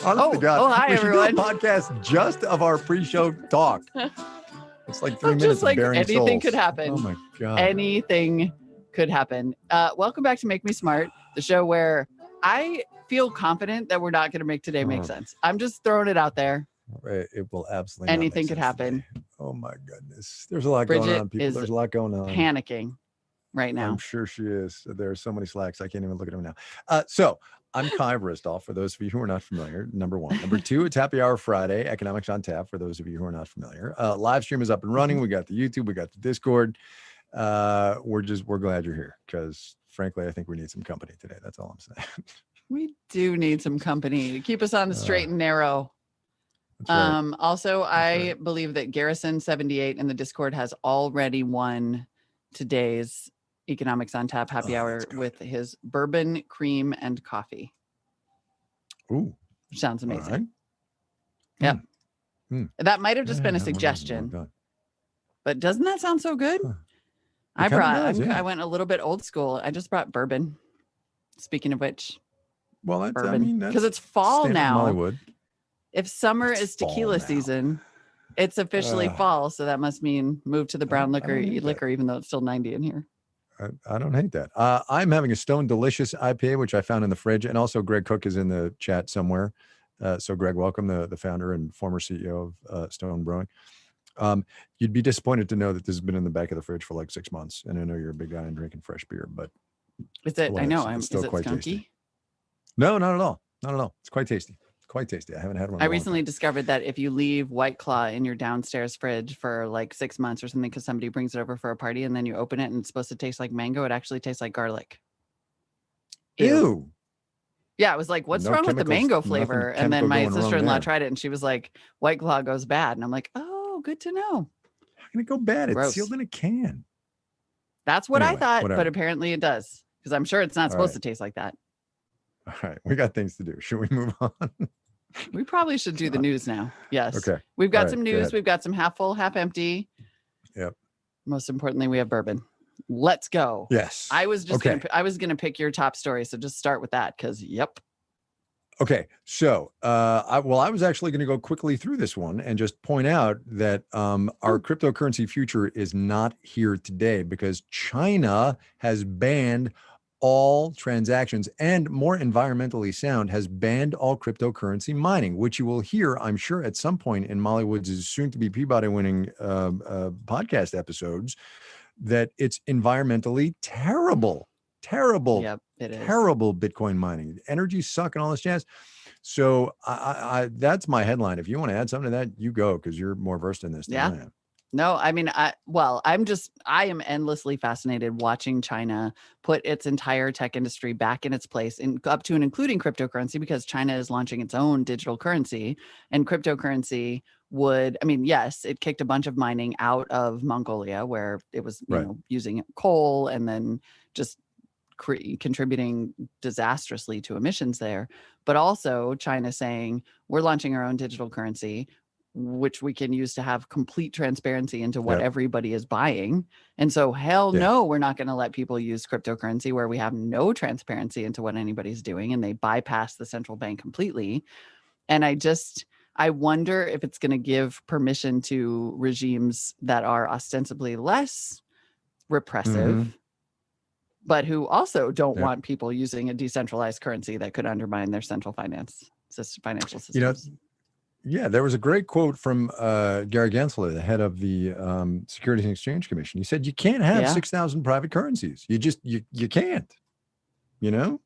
Honest to God, hi, we should everyone. do a podcast just of our pre-show talk. It's like 3 minutes Just like of bearing anything souls. could happen. Oh my God. Anything could happen. Welcome back to Make Me Smart, the show where I feel confident that we're not going to make today make sense. I'm just throwing it out there. It will absolutely not Anything make could sense happen. today. Oh my goodness. There's a lot Bridget going on, people. is There's a lot going on. Panicking right now. I'm sure she is. There are so many slacks. I can't even look at them now. So I'm Kai Ryssdal, for those of you who are not familiar, number one. Number two, it's Happy Hour Friday, Economics on Tap, for those of you who are not familiar. Live stream is up and running. We got the YouTube, we got the Discord. We're glad you're here because frankly, I think we need some company today. That's all I'm saying. We do need some company to keep us on the straight and narrow. Right. Also, I believe that Garrison 78 in the Discord has already won today's Economics on Tap happy hour with his bourbon, cream, and coffee. Ooh. Sounds amazing. Right. Yep. That might have just been a suggestion. But doesn't that sound so good? I went a little bit old school. I just brought bourbon. Speaking of which, well, bourbon. Because it's fall now. Mollywood. If summer is tequila season, it's officially fall. So that must mean move to the brown liquor, even though it's still 90 in here. I don't hate that. I'm having a Stone Delicious IPA, which I found in the fridge. And also Greg Cook is in the chat somewhere. So Greg, welcome, the founder and former CEO of Stone Brewing. You'd be disappointed to know that this has been in the back of the fridge for like 6 months. And I know you're a big guy in drinking fresh beer, but is it? I know. Is it quite skunky? Tasty. No, not at all. Not at all. It's quite tasty. Quite tasty. I haven't had one. I recently discovered that if you leave White Claw in your downstairs fridge for like 6 months or something, because somebody brings it over for a party and then you open it and it's supposed to taste like mango, it actually tastes like garlic. Ew. Yeah, it was like, what's wrong with the mango flavor? And then my sister-in-law tried it and she was like, White Claw goes bad. And I'm like, oh, good to know. How can it go bad? Gross. It's sealed in a can. That's what I thought, but apparently it does. Because I'm sure it's not supposed to taste like that. All right, we got things to do. Should we move on? We probably should do the news now. Yes. Okay. We've got some news. We've got some half full, half empty. Yep. Most importantly, we have bourbon. Let's go. Yes. I was gonna pick your top story. So just start with that because Okay. So I was actually going to go quickly through this one and just point out that our cryptocurrency future is not here today because China has banned all transactions and, more environmentally sound, has banned all cryptocurrency mining, which you will hear, I'm sure, at some point in Molly Woods' soon-to-be Peabody-winning podcast episodes, that it's environmentally terrible. Yep, it is. Terrible Bitcoin mining. Energy suck and all this jazz. So I that's my headline. If you want to add something to that, you go, because you're more versed in this than I am. No, I mean, I am endlessly fascinated watching China put its entire tech industry back in its place, up to and including cryptocurrency, because China is launching its own digital currency, and cryptocurrency yes, it kicked a bunch of mining out of Mongolia, where it was using coal and then just contributing disastrously to emissions there. But also China saying, we're launching our own digital currency, which we can use to have complete transparency into what everybody is buying. And so no, we're not going to let people use cryptocurrency where we have no transparency into what anybody's doing, and they bypass the central bank completely. And I wonder if it's going to give permission to regimes that are ostensibly less repressive, but who also don't want people using a decentralized currency that could undermine their central financial systems. There was a great quote from Gary Gensler, the head of the Securities and Exchange Commission. He said, you can't have 6,000 private currencies. You can't, So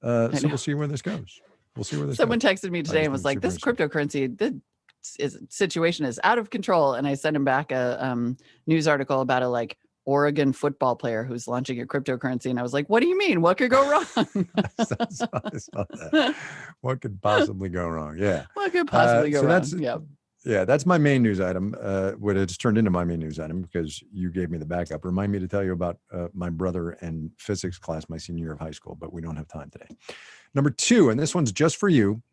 we'll see where this goes. Someone texted me today and was like, this cryptocurrency situation is out of control. And I sent him back a news article about a Oregon football player who's launching a cryptocurrency. And I was like, what do you mean? What could go wrong? I saw that. What could possibly go wrong? Yeah. What could possibly go wrong? That's my main news item. What it's turned into my main news item because you gave me the backup. Remind me to tell you about my brother and physics class my senior year of high school, but we don't have time today. Number two, and this one's just for you.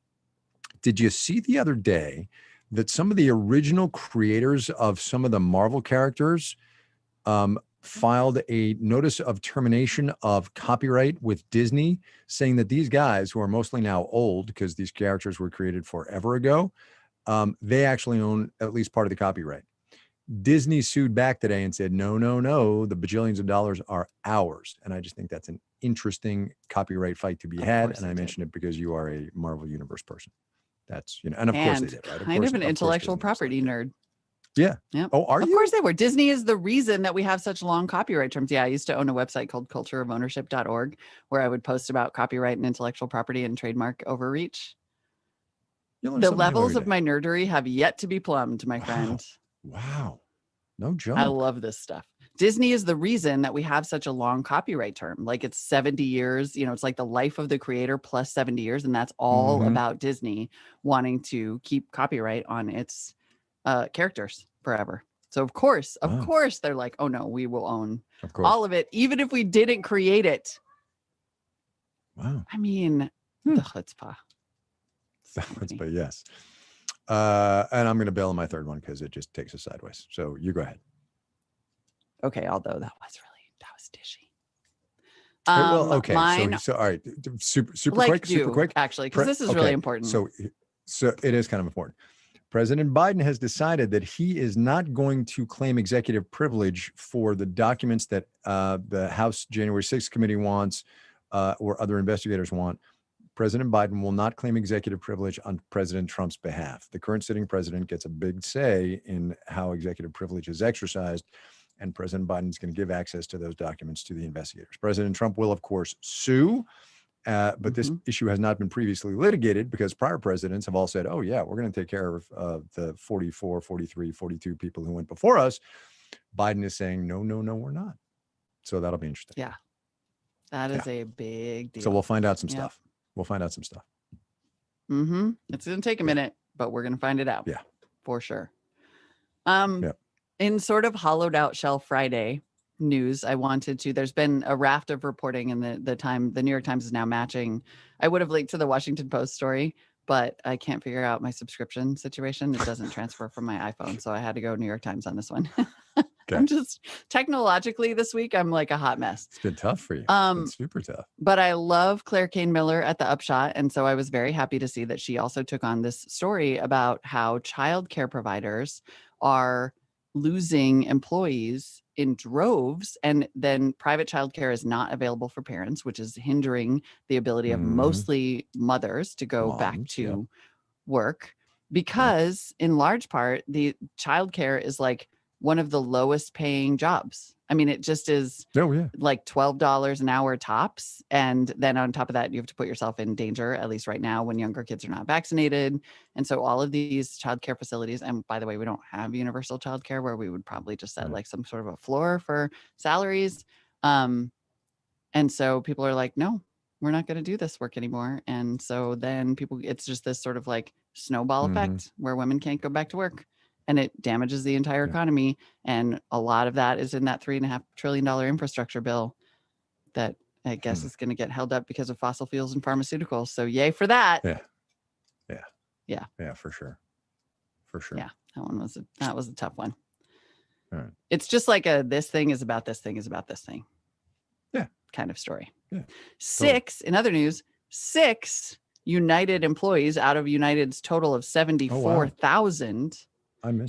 Did you see the other day that some of the original creators of some of the Marvel characters filed a notice of termination of copyright with Disney, saying that these guys, who are mostly now old because these characters were created forever ago, they actually own at least part of the copyright. Disney sued back today and said, no, no, no, the bajillions of dollars are ours. And I just think that's an interesting copyright fight to be had. And I mentioned it because you are a Marvel Universe person. That's, and of course they did, right? Kind of an intellectual property nerd. Yeah. Yep. Oh, are you? Of course they were. Disney is the reason that we have such long copyright terms. Yeah, I used to own a website called cultureofownership.org where I would post about copyright and intellectual property and trademark overreach. The levels of my nerdery have yet to be plumbed, my friend. Wow. No joke. I love this stuff. Disney is the reason that we have such a long copyright term. Like it's 70 years, it's like the life of the creator plus 70 years. And that's all about Disney wanting to keep copyright on its characters forever. So of course, they're like, oh no, we will own all of it, even if we didn't create it. Wow. I mean, the chutzpah. The chutzpah, yes. And I'm going to bail on my third one because it just takes us sideways. So you go ahead. Okay, although that was dishy. Well, okay. Mine, so all right, super quick, actually, because this is really important. So it is kind of important. President Biden has decided that he is not going to claim executive privilege for the documents that the House January 6th committee wants or other investigators want. President Biden will not claim executive privilege on President Trump's behalf. The current sitting president gets a big say in how executive privilege is exercised, and President Biden is going to give access to those documents to the investigators. President Trump will, of course, sue, but this issue has not been previously litigated because prior presidents have all said, oh, yeah, we're going to take care of the 44, 43, 42 people who went before us. Biden is saying, no, no, no, we're not. So that'll be interesting. Yeah, that is a big deal. So we'll find out some stuff. We'll find out some stuff. It's going to take a minute, but we're going to find it out. Yeah, for sure. In sort of hollowed out shell Friday news, there's been a raft of reporting in the New York Times is now matching. I would have linked to the Washington Post story, but I can't figure out my subscription situation. It doesn't transfer from my iPhone. So I had to go New York Times on this one. I'm just technologically this week, I'm like a hot mess. It's been tough for you. It's super tough. But I love Claire Kane Miller at the Upshot. And so I was very happy to see that she also took on this story about how childcare providers are losing employees in droves, and then private childcare is not available for parents, which is hindering the ability of mostly mothers to go back to work, because in large part, the childcare is like one of the lowest paying jobs. I mean, it just is like $12 an hour tops. And then on top of that, you have to put yourself in danger, at least right now, when younger kids are not vaccinated. And so all of these childcare facilities, and by the way, we don't have universal childcare where we would probably just set like some sort of a floor for salaries. And so people are like, no, we're not going to do this work anymore. And so then it's just this sort of like snowball effect where women can't go back to work. And it damages the entire economy. And a lot of that is in that $3.5 trillion infrastructure bill that I guess is going to get held up because of fossil fuels and pharmaceuticals. So yay for that. Yeah, for sure. Yeah, that was a tough one. All right. It's just like this thing is about this thing is about this thing. Yeah. Kind of story. Yeah. In other news, 6 United employees out of United's total of 74,000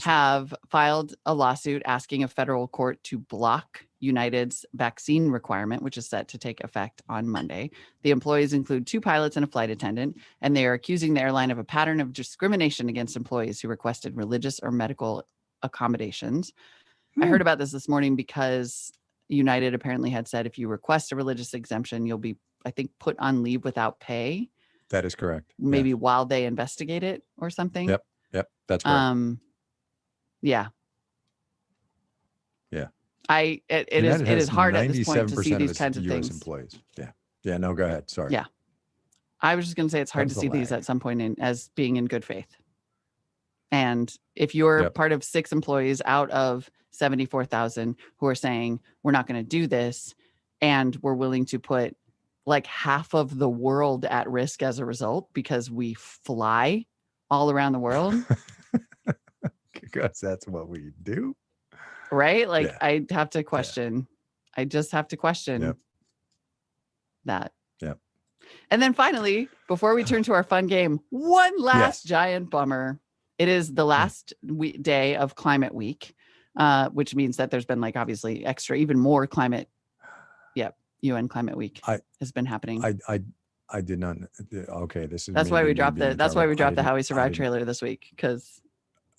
have filed a lawsuit asking a federal court to block United's vaccine requirement, which is set to take effect on Monday. The employees include 2 pilots and a flight attendant, and they are accusing the airline of a pattern of discrimination against employees who requested religious or medical accommodations. I heard about this morning because United apparently had said if you request a religious exemption, you'll be, I think, put on leave without pay. That is correct. Maybe while they investigate it or something. Yep. That's correct. Yeah. It is hard at this point to see these kinds of things. Employees. Yeah. No, go ahead. Sorry. Yeah. I was just going to say it's hard to see these at some point as being in good faith. And if you're part of 6 employees out of 74,000 who are saying we're not going to do this, and we're willing to put like half of the world at risk as a result because we fly all around the world. Because that's what we do. right? Like Yeah. I have to question. I just have to question that. Yep. And then finally, before we turn to our fun game, one last giant bummer. It is the last day of Climate Week, which means that there's been like obviously even more climate. Yep, UN Climate Week has been happening. I did not. Okay, this is. That's why we dropped the. That's why we dropped the How We Survived trailer this week, because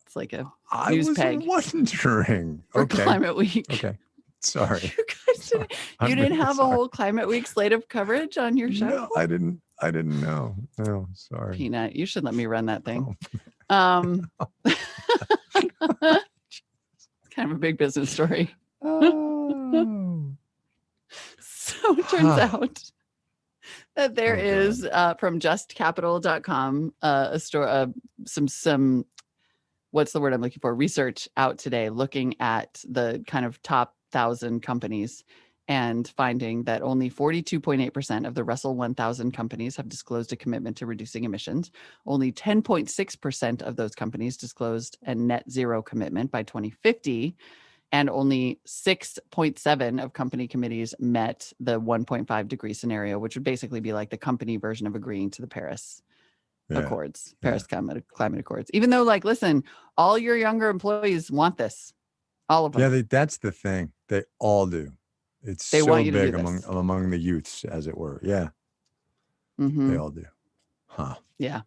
it's like a news peg. I was wondering. For Climate Week. Okay. Sorry. You guys didn't. You didn't have a whole Climate Week slate of coverage on your show. No, I didn't know. No, sorry. Peanut, you should let me run that thing. Oh. It's kind of a big business story. Oh. So it turns out that there is from justcapital.com a store some what's the word I'm looking for, research out today looking at the kind of top 1,000 companies and finding that only 42.8% of the Russell 1000 companies have disclosed a commitment to reducing emissions. Only 10.6% of those companies disclosed a net zero commitment by 2050. And only 6.7 of company committees met the 1.5 degree scenario, which would basically be like the company version of agreeing to the Paris Accords, Paris Climate Accords. Even though, like, listen, all your younger employees want this, all of them. Yeah, that's the thing. They all do. It's they so want you big to do among the youths, as it were. Yeah, they all do. Huh? Yeah.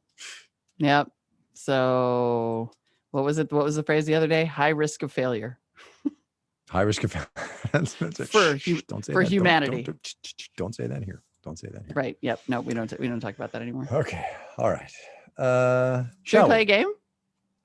Yep. So, what was it? What was the phrase the other day? High risk of failure. High risk of that's for humanity. Don't say that here. Don't say that here. Right. Yep. No, we don't talk about that anymore. Okay. All right. Should we play a game?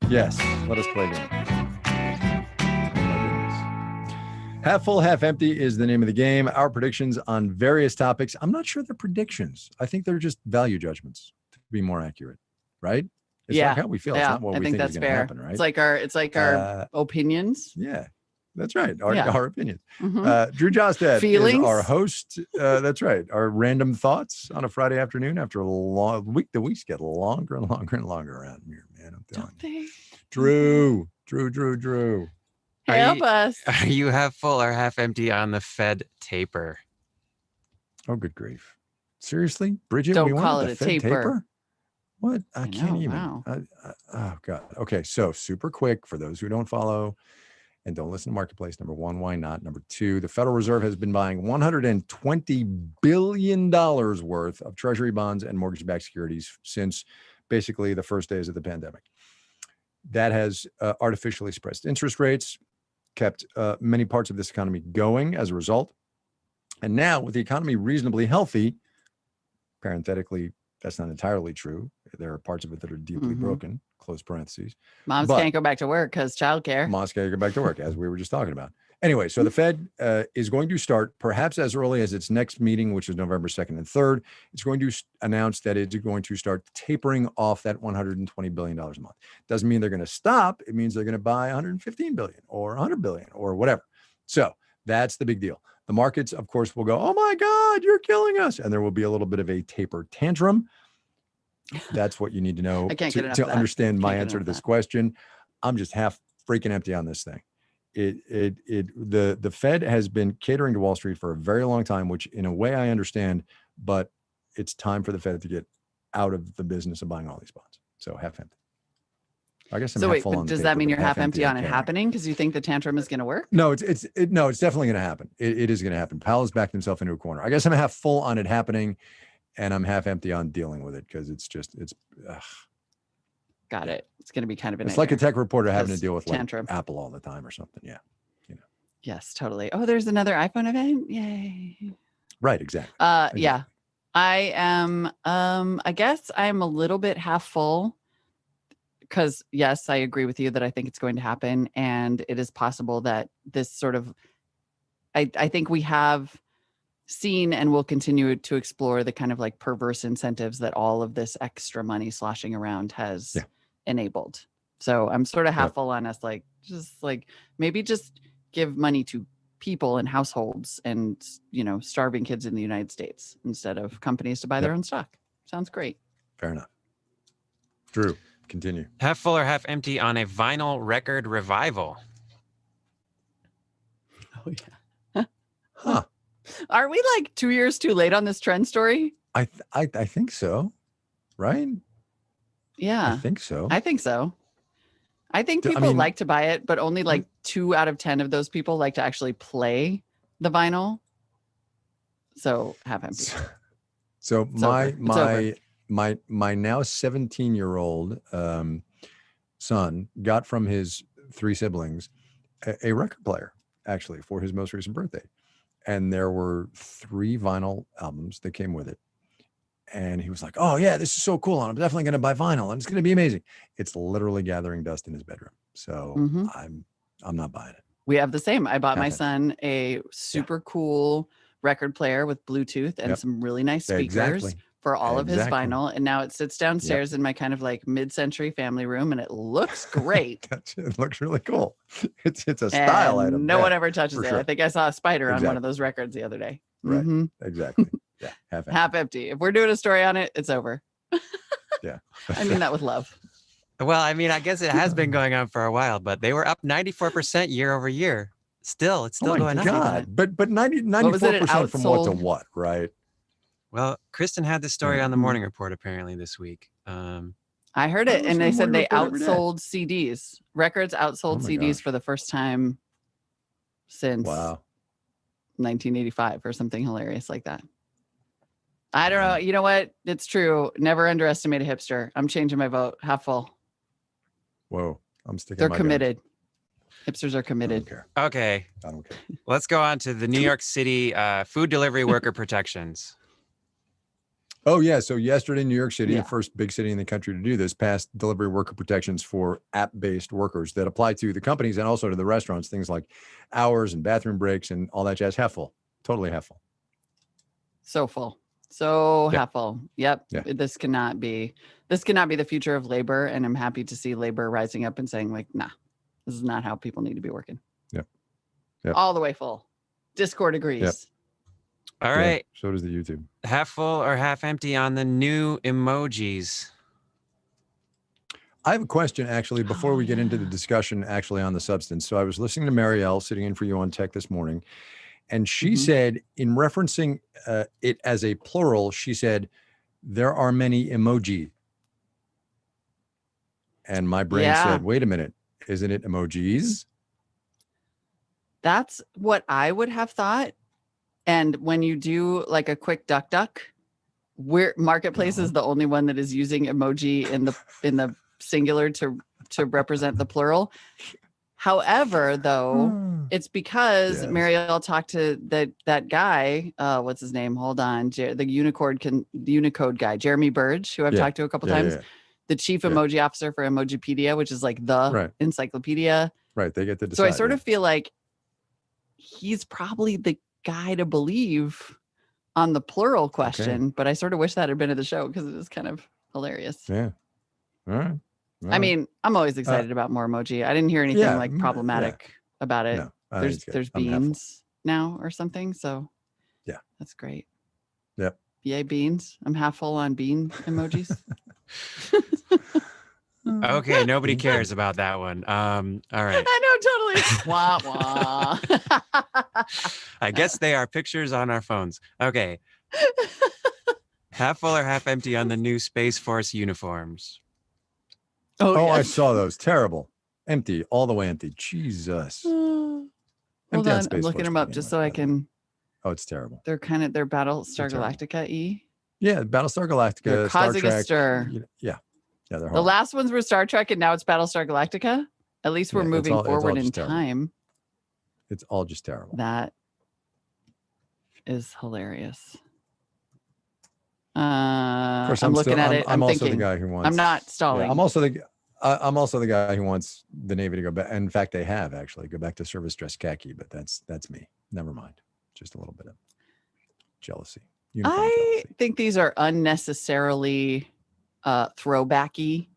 Yes. Let us play a game. Oh my goodness. Half full, half empty is the name of the game. Our predictions on various topics. I'm not sure they're predictions. I think they're just value judgments, to be more accurate. Right? It's like how we feel. It's not what we think is going to happen, right? It's like our opinions. Yeah. That's right. Our opinions. Mm-hmm. Drew Jostad is our host. That's right. Our random thoughts on a Friday afternoon after a long week. The weeks get longer and longer and longer around here, man. I'm telling you. Drew. Help us. Are you half full or half empty on the Fed taper? Oh, good grief. Seriously? Bridget, don't call it a taper. What? I can't even. Wow. Oh, God. Okay. So super quick for those who don't follow. And don't listen to Marketplace. Number one, why not? Number two, the Federal Reserve has been buying $120 billion worth of Treasury bonds and mortgage-backed securities since basically the first days of the pandemic. That has artificially suppressed interest rates, kept many parts of this economy going as a result. And now with the economy reasonably healthy, parenthetically, that's not entirely true. There are parts of it that are deeply broken, close parentheses. Moms can't go back to work because childcare. Moms can't go back to work, as we were just talking about. Anyway, so the Fed is going to start perhaps as early as its next meeting, which is November 2nd and 3rd. It's going to announce that it's going to start tapering off that $120 billion a month. Doesn't mean they're going to stop. It means they're going to buy $115 billion or $100 billion or whatever. So that's the big deal. The markets, of course, will go, oh my God, you're killing us. And there will be a little bit of a taper tantrum. That's what you need to know to understand my answer to this question. I'm just half freaking empty on this thing. The Fed has been catering to Wall Street for a very long time, which in a way I understand, but it's time for the Fed to get out of the business of buying all these bonds. So half empty. I guess I'm half full on the does paper, that mean you're half empty on it caring. happening because you think the tantrum is going to work? No, it's definitely going to happen. It is going to happen. Powell has backed himself into a corner. I guess I'm half full on it happening, and I'm half empty on dealing with it because it's got it. It's going to be kind of it's like a tech reporter having to deal with like Apple all the time or something. Yeah, Yes, totally. Oh, there's another iPhone event. Yay! Right, exactly. Yeah, I am. I guess I'm a little bit half full because yes, I agree with you that I think it's going to happen, and it is possible that this sort of, I think we have seen and will continue to explore the kind of like perverse incentives that all of this extra money sloshing around has enabled. So I'm sort of half full on us, maybe just give money to people and households and, starving kids in the United States instead of companies to buy their own stock. Sounds great. Fair enough. Drew, continue. Half full or half empty on a vinyl record revival? Oh yeah. Huh. Are we like 2 years too late on this trend story? I think so. Right? Yeah. I think so. I think so. I think I people mean- like to buy it, but only like 2 out of 10 of those people like to actually play the vinyl. So half empty. So It's over. my now 17-year-old son got from his 3 siblings a record player, actually, for his most recent birthday. And there were 3 vinyl albums that came with it. And he was like, "Oh yeah, this is so cool. And I'm definitely going to buy vinyl and it's going to be amazing." It's literally gathering dust in his bedroom. So Mhm. I'm not buying it. We have the same. I bought my Half empty. son a super cool record player with Bluetooth and Yep. some really nice speakers Exactly. for all of his Exactly. vinyl. And now it sits downstairs in my kind of like mid-century family room and it looks great. It looks really cool. It's a style And item. no Yeah, one ever touches for it. sure. I think I saw a spider on one Exactly. of those records the other day. Right. Mhm. Exactly. Yeah. Half empty. Half empty. If we're doing a story on it, it's over. Yeah. I mean that with love. Well, I mean, I guess it has been going on for a while, but they were up 94% year over year. Still, it's still Oh my going up. God. But 90, What was it, it 94% from what to outsold? what, right? Well, Kristen had this story Yeah. on the morning report apparently this week. I heard I it, listen and to they the said Morning they Report every day. outsold CDs. Records outsold Oh my CDs gosh. for the first time since Wow. 1985 or something hilarious like that. I don't know. Wow. You know what? It's true. Never underestimate a hipster. I'm changing my vote. Half full. Whoa. I'm sticking They're my committed. Hipsters are guns. I committed. don't care. Okay, I don't care. let's go on to the New York City food delivery worker protections. Oh, yeah. So yesterday, New York City, Yeah. the first big city in the country to do this, passed delivery worker protections for app-based workers that apply to the companies and also to the restaurants, things like hours and bathroom breaks and all that jazz. Half full. Totally half full. So full. So Yeah. half full. Yep. Yeah. This cannot be the future of labor. And I'm happy to see labor rising up and saying, like, nah, this is not how people need to be working. Yep. Yep. All the way full. Discord agrees. Yep. All Yeah, right, so does the YouTube. half full or half empty on the new emojis. I have a question actually before we get into the yeah. discussion actually on the substance. So I was listening to Marielle sitting in for you on tech this morning, and she Mhm. said, in referencing it as a plural, she said, there are many emoji. And my brain Yeah. said, wait a minute, isn't it emojis? That's what I would have thought. And when you do like a quick duck, where Marketplace is the only one that is using emoji in the singular to represent the plural. However, though, it's because Yes. Marielle talked to that guy. What's his name? Hold on, the Unicode guy, Jeremy Burge, who I've Yeah. talked to a couple Yeah, times. yeah, The chief Yeah. emoji officer for Emojipedia, which is like the Right. encyclopedia. Right. They get to decide. So I sort of feel like he's probably the guy to believe on the plural question, but I sort of wish that had been at the show because it is kind of hilarious. Yeah. All right. I mean, I'm always excited about more emoji. I didn't hear anything yeah, like problematic about it. No, I think it's good. There's I'm half full. beans now or something. So Yeah. that's great. Yep. Yay, beans. I'm half full on bean emojis. Okay, nobody cares about that one. All right. I know, totally. Wah, wah. I guess they are pictures on our phones. Okay. Half full or half empty on the new Space Force uniforms. Oh, I yes. saw those. Terrible. Empty. All the way empty. Jesus. Hold Empty on, Space I'm looking Force them to up begin just with, so I by the way. can. Oh, it's terrible. They're Battlestar terrible. Galactica-y. Yeah, Battlestar Galactica, They're Star causing a Trek. stir. Yeah, they're The horrible. last ones were Star Trek, and now it's Battlestar Galactica. At least we're Yeah, it's moving all forward in just terrible. time. It's all just terrible. That is hilarious. Of course, I'm looking at it. I'm also thinking. the guy who wants. I'm not stalling. Yeah, I'm also the guy who wants the Navy to go back. In fact, they have actually go back to service dress khaki, but that's me. Never mind. Just a little bit of jealousy. Uniform I jealousy. think these are unnecessarily throwbacky.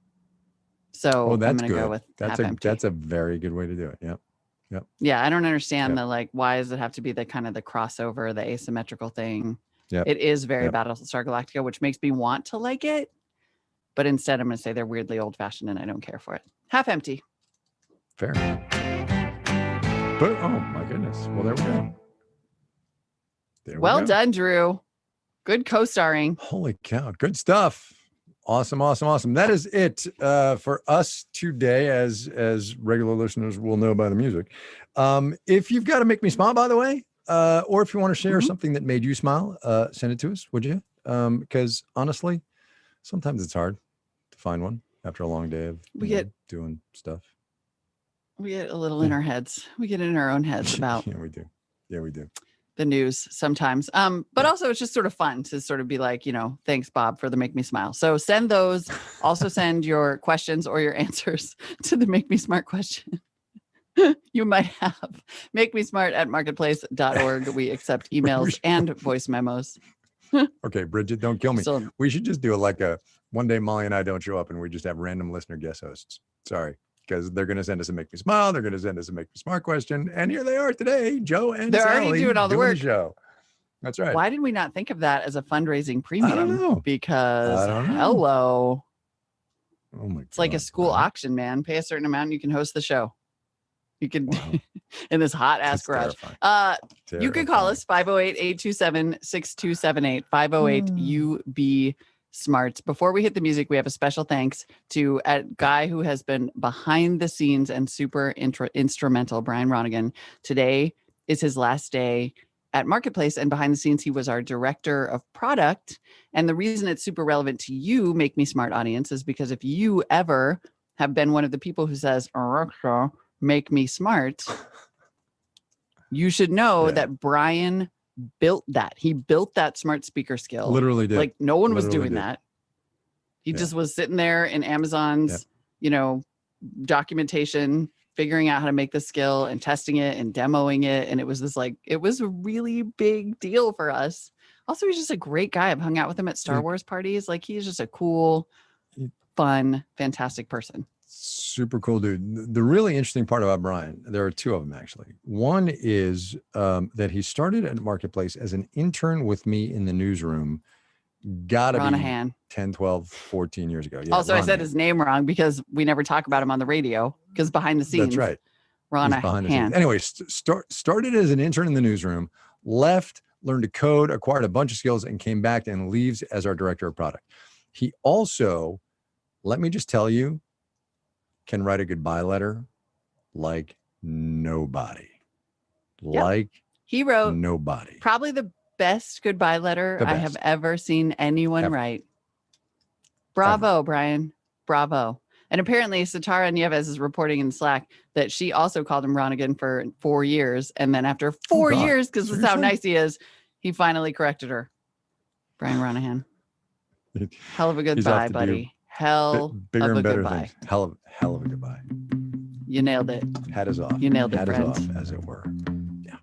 So Oh, that's I'm going to good. go with half empty. That's a very good way to do it. Yep. Yeah, I don't understand Yep. the like. Why does it have to be the kind of the crossover, the asymmetrical thing? Yep. It is very Yep. Battlestar Galactica, which makes me want to like it. But instead, I'm going to say they're weirdly old fashioned, and I don't care for it. Half empty. Fair. But oh my goodness. Well, there we go. Well done, Drew. Good co-starring. Holy cow. Good stuff. Awesome. That is it for us today, as regular listeners will know by the music. If you've got to make me smile, by the way, or if you want to share something that made you smile, send it to us, would you? Because honestly, sometimes it's hard to find one after a long day of doing stuff. We get a little in our heads. We get in our own heads about Yeah, we do. the news sometimes. But also it's just sort of fun to sort of be like, thanks, Bob, for the Make Me Smile. So send those. Also send your questions or your answers to the Make Me Smart question. You might have makemesmart@marketplace.org. We accept emails and voice memos. Okay, Bridget, don't kill me. We should just do it like one day Molly and I don't show up and we just have random listener guest hosts. Sorry. Because they're going to send us a Make Me Smile. They're going to send us a Make Me Smart question. And here they are today, Joe and they're Sally, already doing all the work. Show. That's right. Why did we not think of that as a fundraising premium? I don't know. Because, hello. Oh my God. It's like a school auction, man. Pay a certain amount and you can host the show. You can, in this hot ass garage. You can call us 508-827-6278, 508-UB Smart. Before we hit the music, we have a special thanks to a guy who has been behind the scenes and super instrumental, Brian Ronigan. Today is his last day at Marketplace, and behind the scenes, he was our director of product. And the reason it's super relevant to you, Make Me Smart audience, is because if you ever have been one of the people who says, Alexa, make me smart, you should know that Brian built that. He built that smart speaker skill. Literally did. Like no one was doing that. He just was sitting there in Amazon's, documentation, figuring out how to make the skill and testing it and demoing it. And it was it was a really big deal for us. Also, he's just a great guy. I've hung out with him at Star Wars parties. Like he's just a cool, fun, fantastic person. Super cool dude. The really interesting part about Brian, there are two of them actually. One is that he started at Marketplace as an intern with me in the newsroom. Gotta Ronahan. Be 10, 12, 14 years ago. Yeah, also, Ronahan. I said his name wrong because we never talk about him on the radio because behind the scenes. That's right. Ronahan. Anyway, started as an intern in the newsroom, left, learned to code, acquired a bunch of skills, and came back and leaves as our director of product. He also, let me just tell you, can write a goodbye letter like nobody. He wrote nobody. Probably the best goodbye letter I have ever seen anyone write. Bravo, Brian. Bravo. And apparently Satara Nieves is reporting in Slack that she also called him Ronigan for 4 years. And then after 4 years, because that's how nice he is, he finally corrected her. Brian Ronahan. Hell of a goodbye, buddy. Hell bigger of and a better goodbye. things. Hell of a goodbye. You nailed it. Hat is off. You nailed it, Hat friends. is off, as it were. Yeah.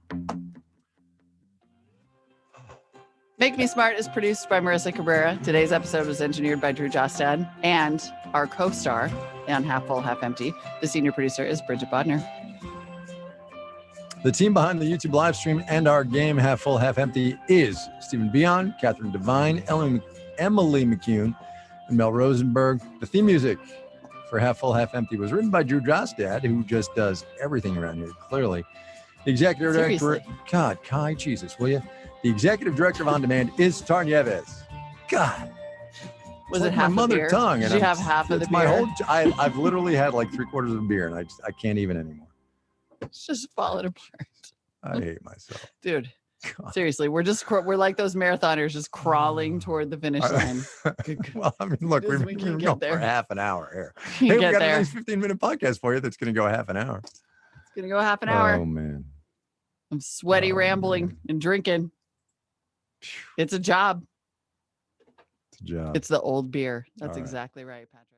Make Me Smart is produced by Marissa Cabrera. Today's episode was engineered by Drew Jostad and our co-star on Half Full, Half Empty. The senior producer is Bridget Bodner. The team behind the YouTube live stream and our game Half Full, Half Empty is Stephen Bion, Catherine Devine, Emily McCune, and Mel Rosenberg. The theme music for Half Full, Half Empty was written by Drew Jostad, who just does everything around here, clearly. The executive director, God, Kai, Jesus, will you? The executive director of On Demand is Satara Nieves. God. Was it half my mother beer? tongue? Did And you have half of the beer? My whole. I've literally had like 3/4 of a beer, and I can't even anymore. It's just falling apart. I hate myself, dude. God. Seriously, we're like those marathoners just crawling toward the finish line. Well, I mean, look, we're going for half an hour here. Hey, we got a nice 15-minute podcast for you that's going to go half an hour. It's going to go half an hour. Oh man, I'm sweaty, rambling, and drinking. It's a job. It's a job. It's the old beer. That's exactly right, Patrick.